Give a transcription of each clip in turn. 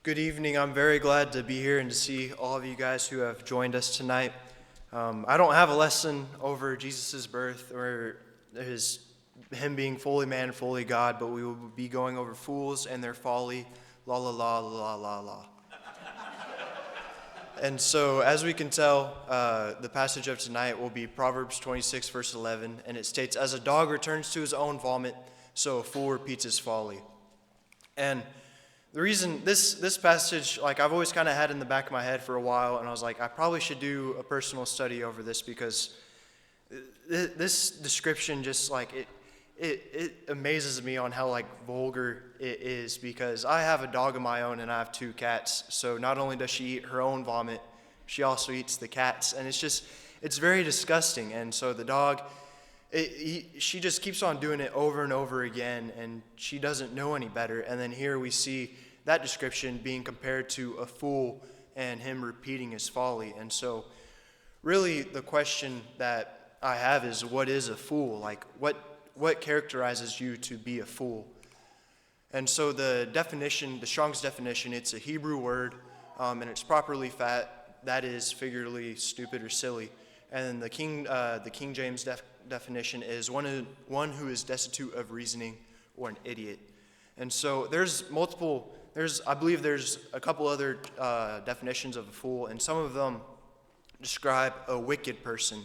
Good evening. I'm very glad to be here and to see all of you guys who have joined us tonight. I don't have a lesson over Jesus' birth or him being fully man, fully God, but we will be going over fools and their folly, la la la la la la. And so, as we can tell, the passage of tonight will be Proverbs 26, verse 11, and it states, "As a dog returns to his own vomit, so a fool repeats his folly." And the reason this passage, I've always kind of had in the back of my head for a while, and I was like, I probably should do a personal study over this because this description just it amazes me on how vulgar it is, because I have a dog of my own and I have two cats. So not only does she eat her own vomit, she also eats the cat's, and it's very disgusting. And so the dog, she just keeps on doing it over and over again, and she doesn't know any better. And then here we see that description being compared to a fool and him repeating his folly. And so really the question that I have is, what is a fool? What characterizes you to be a fool? And so the Strong's definition, it's a Hebrew word, and it's properly that is figuratively stupid or silly. And the King James definition is one who is destitute of reasoning or an idiot. And so I believe there's a couple other definitions of a fool, and some of them describe a wicked person.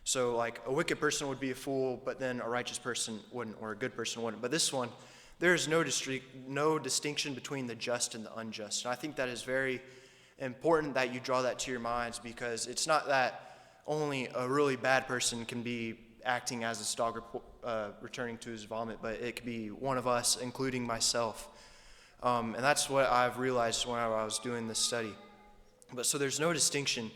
So a wicked person would be a fool, but then a righteous person wouldn't, or a good person wouldn't. But this one, there's no distinction between the just and the unjust. And I think that is very important that you draw that to your minds, because it's not that only a really bad person can be acting as this dog returning to his vomit, but it could be one of us, including myself. And that's what I've realized when I was doing this study. But so there's no distinction,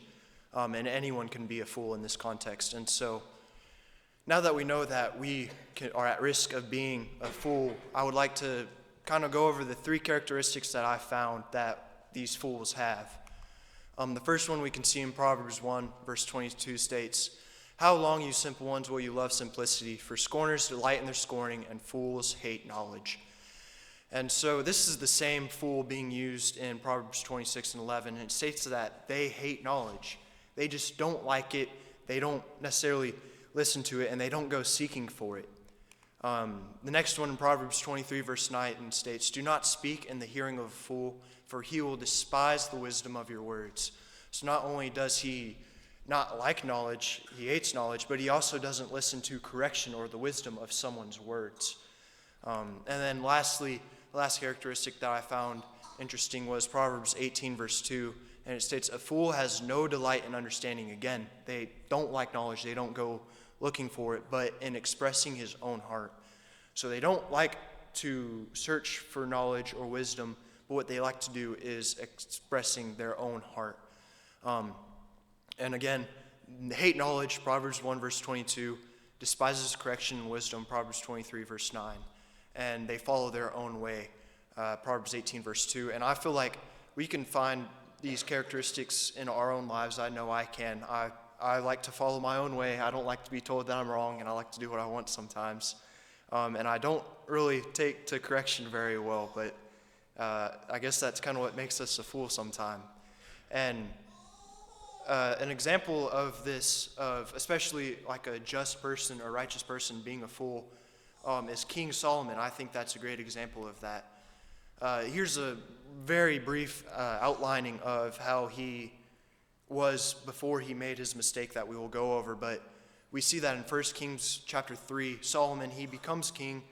and anyone can be a fool in this context. And so now that we know that we are at risk of being a fool, I would like to kind of go over the three characteristics that I found that these fools have. The first one we can see in Proverbs 1, verse 22 states, "How long, you simple ones, will you love simplicity? For scorners delight in their scorning, and fools hate knowledge." And so this is the same fool being used in Proverbs 26 and 11, and it states that they hate knowledge. They just don't like it, they don't necessarily listen to it, and they don't go seeking for it. The next one in Proverbs 23, verse 9 states, "Do not speak in the hearing of a fool, for he will despise the wisdom of your words." So not only does he not like knowledge, he hates knowledge, but he also doesn't listen to correction or the wisdom of someone's words. And then lastly, the last characteristic that I found interesting was Proverbs 18, verse 2, and it states, "A fool has no delight in understanding." Again, they don't like knowledge, they don't go looking for it, but in expressing his own heart. So they don't like to search for knowledge or wisdom, but what they like to do is expressing their own heart. And again, hate knowledge, Proverbs 1, verse 22, despises correction and wisdom, Proverbs 23, verse 9, and they follow their own way, Proverbs 18, verse 2. And I feel like we can find these characteristics in our own lives. I know I can. I like to follow my own way. I don't like to be told that I'm wrong, and I like to do what I want sometimes. And I don't really take to correction very well, but I guess that's kind of what makes us a fool sometime. And an example of this, of especially like a just person or righteous person being a fool, is King Solomon. I think that's a great example of that. Here's a very brief outlining of how he was before he made his mistake that we will go over. But we see that in 1 Kings chapter 3, Solomon, he becomes king,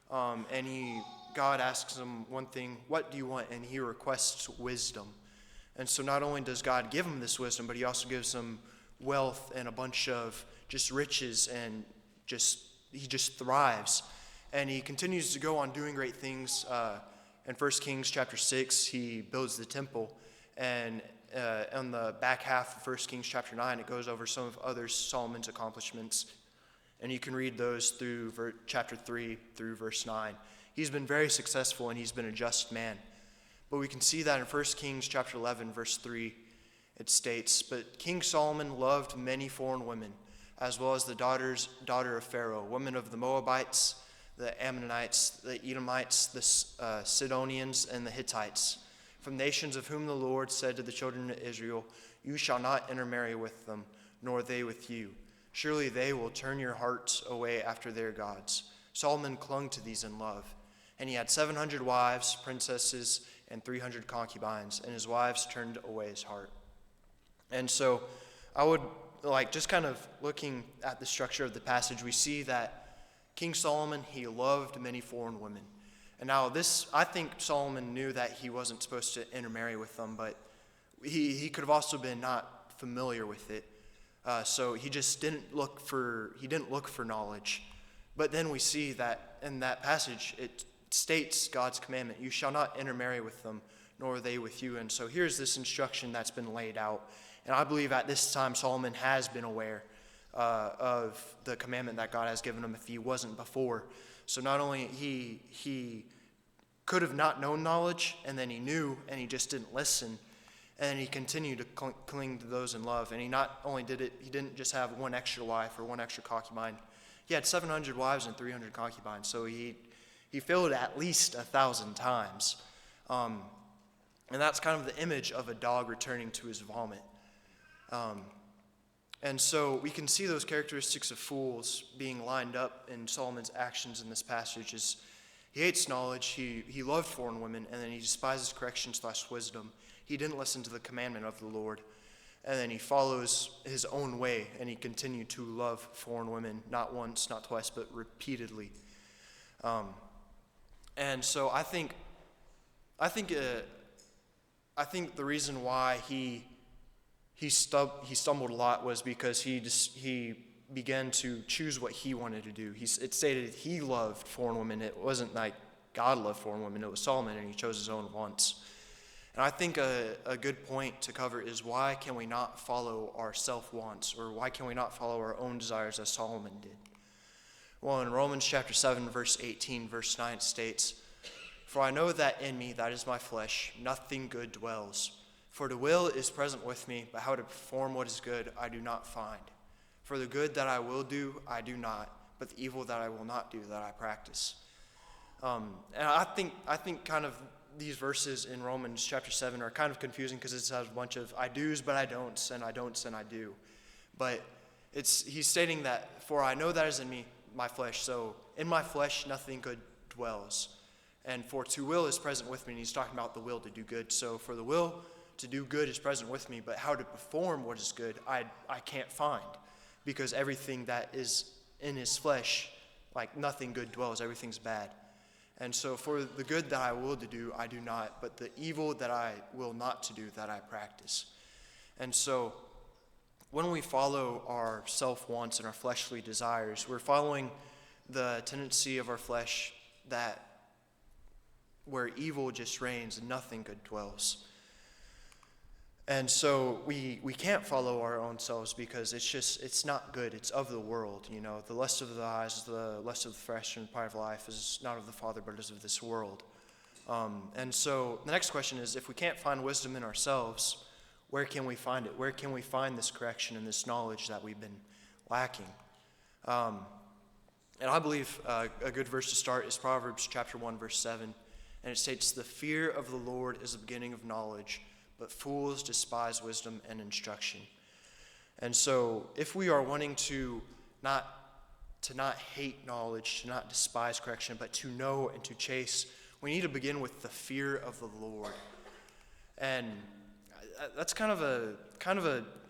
and God asks him one thing, "What do you want?" And he requests wisdom. And so not only does God give him this wisdom, but he also gives him wealth and a bunch of just riches, and he just thrives. And he continues to go on doing great things. In 1 Kings chapter 6, he builds the temple. And on the back half of 1 Kings chapter 9, it goes over some of other Solomon's accomplishments. And you can read those through chapter 3 through verse 9. He's been very successful, and he's been a just man. But we can see that in 1 Kings chapter 11, verse 3, it states, "But King Solomon loved many foreign women, as well as the daughter of Pharaoh, women of the Moabites, the Ammonites, the Edomites, the Sidonians, and the Hittites. from nations of whom the Lord said to the children of Israel, you shall not intermarry with them, nor they with you. Surely they will turn your hearts away after their gods. Solomon clung to these in love. And he had 700 wives, princesses, and 300 concubines, and his wives turned away his heart. And so I would just kind of looking at the structure of the passage, we see that King Solomon, he loved many foreign women. And now I think Solomon knew that he wasn't supposed to intermarry with them, but he could have also been not familiar with it. So he just didn't look for knowledge. But then we see that in that passage, it states God's commandment, you shall not intermarry with them, nor they with you. And so here's this instruction that's been laid out. And I believe at this time Solomon has been aware of the commandment that God has given him if he wasn't before. So not only he could have not known knowledge, and then he knew, and he just didn't listen, and he continued to cling to those in love. And he not only did it, he didn't just have one extra wife or one extra concubine. He had 700 wives and 300 concubines, so he failed at least 1,000 times. And that's kind of the image of a dog returning to his vomit. And so we can see those characteristics of fools being lined up in Solomon's actions in this passage. Is he hates knowledge, he loved foreign women, and then he despises correction/wisdom. He didn't listen to the commandment of the Lord. And then he follows his own way, and he continued to love foreign women, not once, not twice, but repeatedly. And so I think the reason why he stumbled a lot was because he began to choose what he wanted to do. It stated he loved foreign women. It wasn't like God loved foreign women. It was Solomon, and he chose his own wants. And I think a good point to cover is why can we not follow our self-wants, or why can we not follow our own desires as Solomon did? Well, in Romans chapter 7, verse 18, verse 9 states, for I know that in me, that is my flesh, nothing good dwells. For the will is present with me, but how to perform what is good I do not find. For the good that I will do, I do not, but the evil that I will not do, that I practice. And I think kind of these verses in Romans chapter 7 are kind of confusing because it has a bunch of I do's, but I don'ts, and I don'ts, and I do. But he's stating that, for I know that is in me, my flesh, so in my flesh nothing good dwells. And for to will is present with me, and he's talking about the will to do good. So for the will to do good is present with me, but how to perform what is good, I can't find, because everything that is in his flesh, like nothing good dwells, everything's bad. And so for the good that I will to do, I do not, but the evil that I will not to do, that I practice. And so when we follow our self-wants and our fleshly desires, we're following the tendency of our flesh where evil just reigns and nothing good dwells. And so we can't follow our own selves because it's not good. It's of the world, The lust of the eyes, the lust of the flesh, and the pride of life is not of the Father, but is of this world. And so the next question is, if we can't find wisdom in ourselves, where can we find it? Where can we find this correction and this knowledge that we've been lacking? And I believe a good verse to start is Proverbs chapter 1, verse 7. And it states, the fear of the Lord is the beginning of knowledge, but fools despise wisdom and instruction. And so if we are wanting to not hate knowledge, to not despise correction, but to know and to chase, we need to begin with the fear of the Lord. And that's kind of a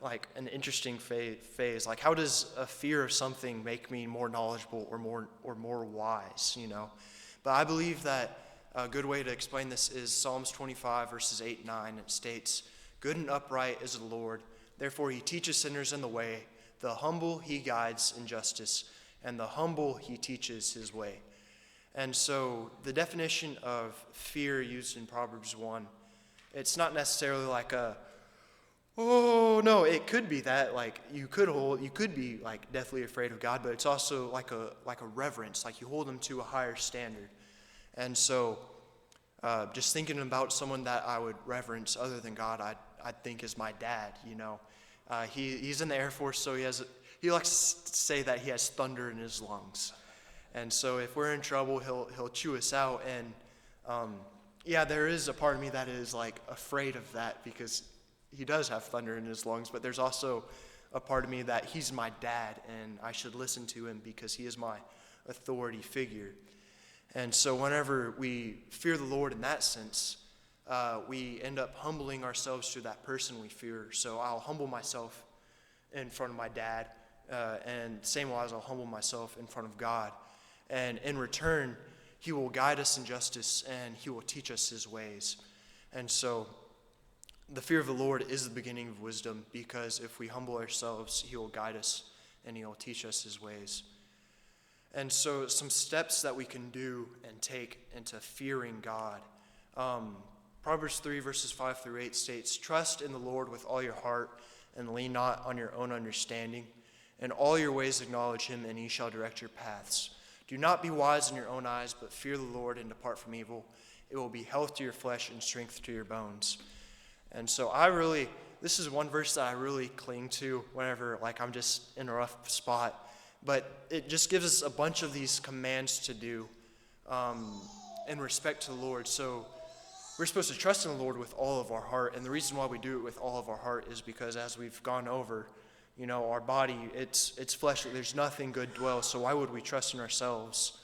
like an interesting phase. Like, how does a fear of something make me more knowledgeable or more wise, But I believe that a good way to explain this is Psalms 25, verses 8 and 9. It states, good and upright is the Lord, therefore he teaches sinners in the way. The humble he guides in justice, and the humble he teaches his way. And so the definition of fear used in Proverbs 1, it's not necessarily like it could be that, like you could be like deathly afraid of God, but it's also like a reverence, like you hold him to a higher standard. And so just thinking about someone that I would reverence other than God, I think is my dad, He's in the Air Force, so he likes to say that he has thunder in his lungs. And so if we're in trouble, he'll chew us out. And yeah, there is a part of me that is like afraid of that because he does have thunder in his lungs, but there's also a part of me that he's my dad and I should listen to him because he is my authority figure. And so whenever we fear the Lord in that sense, we end up humbling ourselves to that person we fear. So I'll humble myself in front of my dad, and same wise I'll humble myself in front of God. And in return, he will guide us in justice and he will teach us his ways. And so the fear of the Lord is the beginning of wisdom, because if we humble ourselves, he will guide us and he will teach us his ways. And so some steps that we can do and take into fearing God. Proverbs 3 verses 5 through 8 states, "Trust in the Lord with all your heart and lean not on your own understanding. In all your ways acknowledge him, and he shall direct your paths. Do not be wise in your own eyes, but fear the Lord and depart from evil. It will be health to your flesh and strength to your bones." And so this is one verse that I really cling to whenever I'm just in a rough spot. But it just gives us a bunch of these commands to do in respect to the Lord. So we're supposed to trust in the Lord with all of our heart. And the reason why we do it with all of our heart is because, as we've gone over, our body, it's fleshly. There's nothing good dwells. So why would we trust in ourselves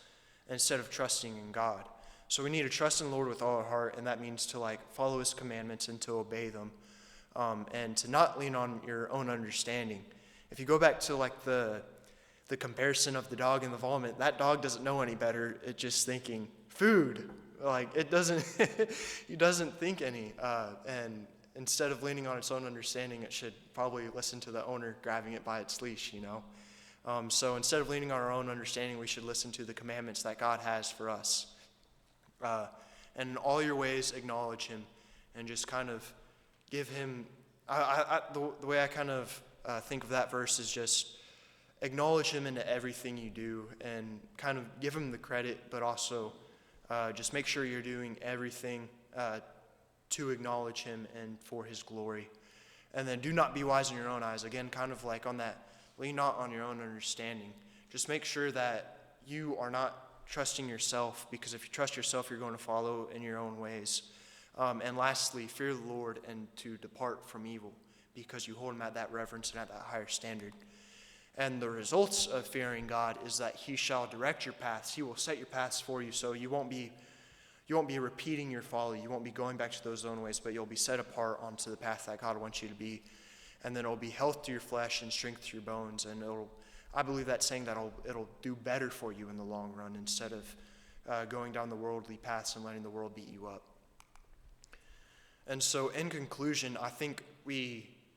instead of trusting in God? So we need to trust in the Lord with all our heart, and that means to follow his commandments and to obey them, and to not lean on your own understanding. If you go back to the comparison of the dog and the vomit, that dog doesn't know any better. It's just thinking food. It doesn't, he doesn't think any. And instead of leaning on its own understanding, it should probably listen to the owner grabbing it by its leash, So instead of leaning on our own understanding, we should listen to the commandments that God has for us. And in all your ways, acknowledge him, and just kind of give him, the way I kind of think of that verse is just acknowledge him into everything you do and kind of give him the credit, but also just make sure you're doing everything to acknowledge him and for his glory. And then do not be wise in your own eyes. Again, kind of on that, lean not on your own understanding. Just make sure that you are not trusting yourself, because if you trust yourself, you're going to follow in your own ways. And lastly, fear the Lord and to depart from evil, because you hold him at that reverence and at that higher standard. And the results of fearing God is that he shall direct your paths. He will set your paths for you, so you won't be repeating your folly. You won't be going back to those own ways, but you'll be set apart onto the path that God wants you to be. And then it'll be health to your flesh and strength to your bones. And I believe that's saying that it'll do better for you in the long run, instead of going down the worldly paths and letting the world beat you up. And so in conclusion, I think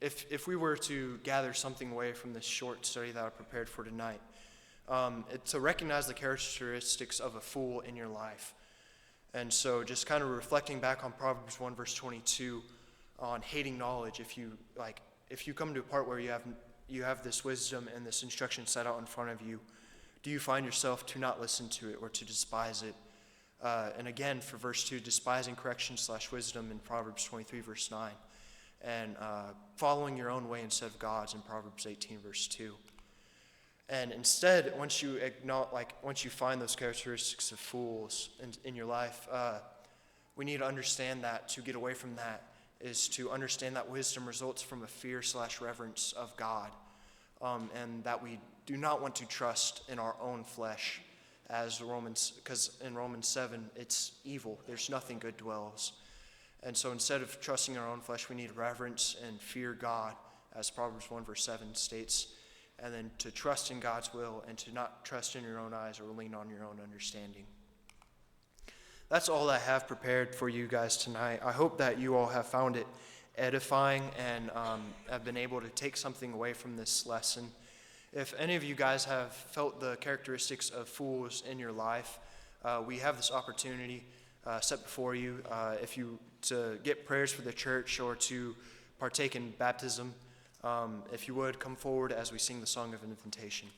if we were to gather something away from this short study that I prepared for tonight, it's to recognize the characteristics of a fool in your life. And so just kind of reflecting back on Proverbs 1 verse 22 on hating knowledge, if you come to a part where you have this wisdom and this instruction set out in front of you, do you find yourself to not listen to it or to despise it? And again, for verse 2, despising correction / wisdom in Proverbs 23 verse 9. And following your own way instead of God's in Proverbs 18 verse 2. And instead, once you find those characteristics of fools in your life, we need to understand that to get away from that is to understand that wisdom results from a fear / reverence of God, and that we do not want to trust in our own flesh, because in Romans 7 it's evil. There's nothing good dwells. And so instead of trusting our own flesh, we need reverence and fear God, as Proverbs 1 verse 7 states, and then to trust in God's will and to not trust in your own eyes or lean on your own understanding. That's all I have prepared for you guys tonight. I hope that you all have found it edifying and have been able to take something away from this lesson. If any of you guys have felt the characteristics of fools in your life, we have this opportunity set before you to get prayers for the church or to partake in baptism. If you would, come forward as we sing the song of invitation.